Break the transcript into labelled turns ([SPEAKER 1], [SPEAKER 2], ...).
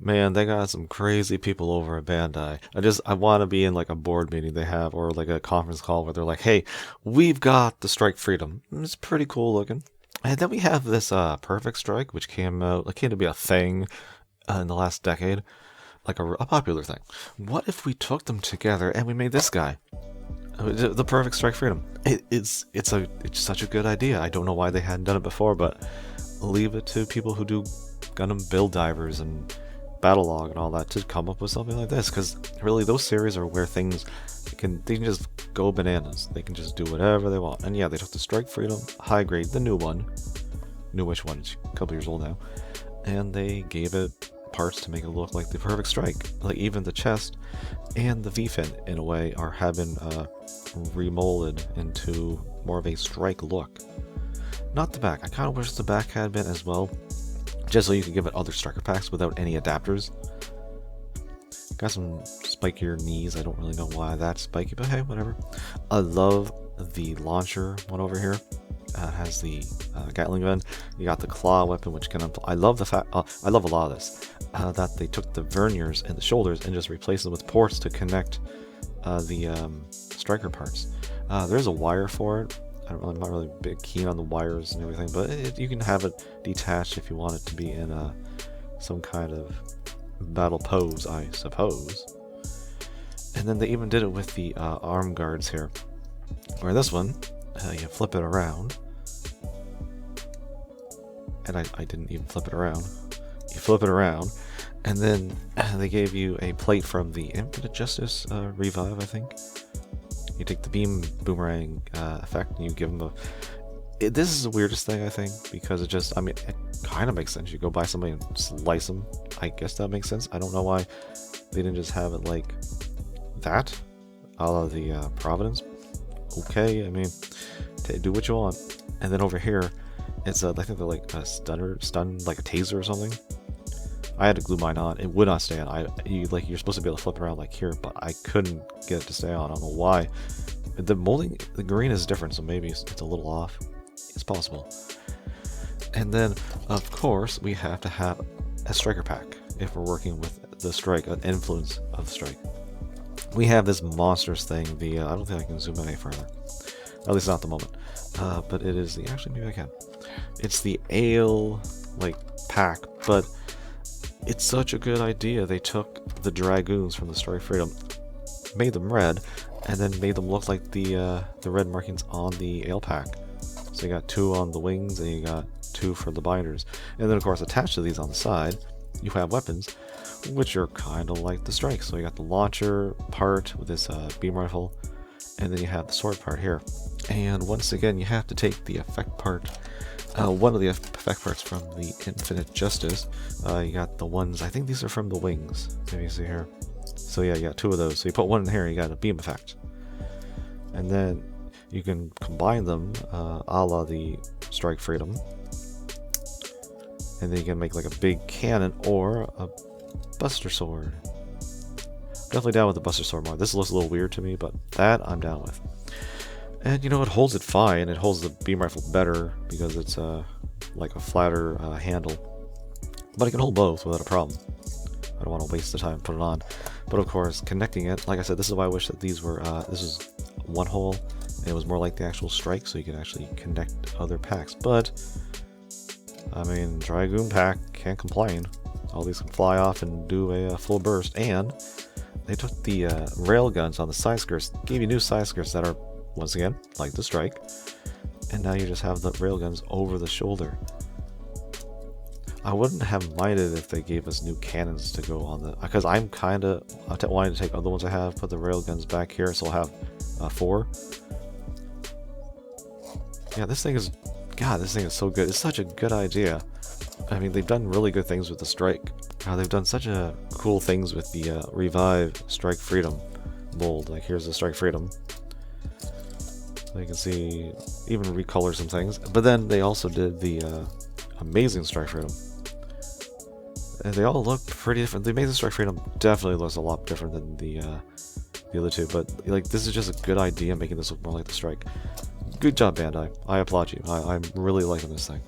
[SPEAKER 1] Man, they got some crazy people over at Bandai. I want to be in like a board meeting they have or like a conference call where they're like, "Hey, we've got the Strike Freedom. It's pretty cool looking." And then we have this Perfect Strike, which came to be a thing in the last decade, like a popular thing. What if we took them together and we made this guy? The Perfect Strike Freedom. It's such a good idea. I don't know why they hadn't done it before, but leave it to people who do Gundam build divers and battle log and all that to come up with something like this, because really those series are where things they can just go bananas. They can just do whatever they want. And yeah, they took the Strike Freedom high grade, the new one, newish one, it's a couple years old now, and they gave it parts to make it look like the Perfect Strike. Like even the chest and the V-fin in a way have been remolded into more of a Strike look. Not the back. I kind of wish the back had been as well, just so you could give it other striker packs without any adapters. Got some spikier knees. I don't really know why that's spiky, but hey, whatever. I love the launcher one over here. It has the Gatling gun. You got the claw weapon, which can I love the fact. I love a lot of this. That they took the verniers and the shoulders and just replaced them with ports to connect the striker parts. There's a wire for it. I'm not really big keen on the wires and everything, but you can have it detached if you want it to be in some kind of battle pose, I suppose. And then they even did it with the arm guards here, where this one, you flip it around, and I didn't even flip it around. You flip it around, and then they gave you a plate from the Infinite Justice Revive, I think. You take the beam boomerang effect and you give them this is the weirdest thing, I think, because it kind of makes sense. You go buy somebody and slice them. I guess that makes sense. I don't know why they didn't just have it like that, a la the Providence. Okay, I mean, do what you want. And then over here, it's I think they're like a stun, like a taser or something. I had to glue mine on. It would not stay on. You're supposed to be able to flip it around like here, but I couldn't get it to stay on. I don't know why. The molding, the green is different, so maybe it's a little off. It's possible. And then, of course, we have to have a striker pack if we're working with the strike, an influence of the strike. We have this monstrous thing. I don't think I can zoom in any further. At least not at the moment. But it is actually maybe I can. It's the ale pack, but it's such a good idea. They took the Dragoons from the Strike Freedom, made them red, and then made them look like the red markings on the ale pack. So you got 2 on the wings, and you got 2 for the binders. And then, of course, attached to these on the side, you have weapons, which are kind of like the Strike. So you got the launcher part with this beam rifle, and then you have the sword part here. And once again, you have to take the effect part. One of the effect parts from the Infinite Justice. You got the ones, I think these are from the wings. Maybe you see here. So yeah, you got 2 of those. So you put one in here, you got a beam effect. And then you can combine them a la the Strike Freedom. And then you can make like a big cannon or a Buster Sword. Definitely down with the Buster Sword more. This looks a little weird to me, but that I'm down with. And you know, it holds it fine. It holds the beam rifle better because it's like a flatter handle. But it can hold both without a problem. I don't want to waste the time and put it on. But of course, connecting it, like I said, this is why I wish that these were, this was one hole, and it was more like the actual Strike, so you could actually connect other packs. But, I mean, Dragoon pack, can't complain. All these can fly off and do a full burst, and they took the rail guns on the side skirts, gave you new side skirts that are, once again, like the Strike, and now you just have the railguns over the shoulder. I wouldn't have minded if they gave us new cannons to go on the, because I'm kind of wanting to take other ones I have, put the railguns back here, so I'll have 4. Yeah, this thing is so good. It's such a good idea. I mean, they've done really good things with the Strike. They've done such cool things with the Revive Strike Freedom mold. Like, here's the Strike Freedom. So you can see, even recolor some things. But then they also did the Amazing Strike Freedom. And they all look pretty different. The Amazing Strike Freedom definitely looks a lot different than the other two. But like, this is just a good idea, making this look more like the Strike. Good job, Bandai. I applaud you. I'm really liking this thing.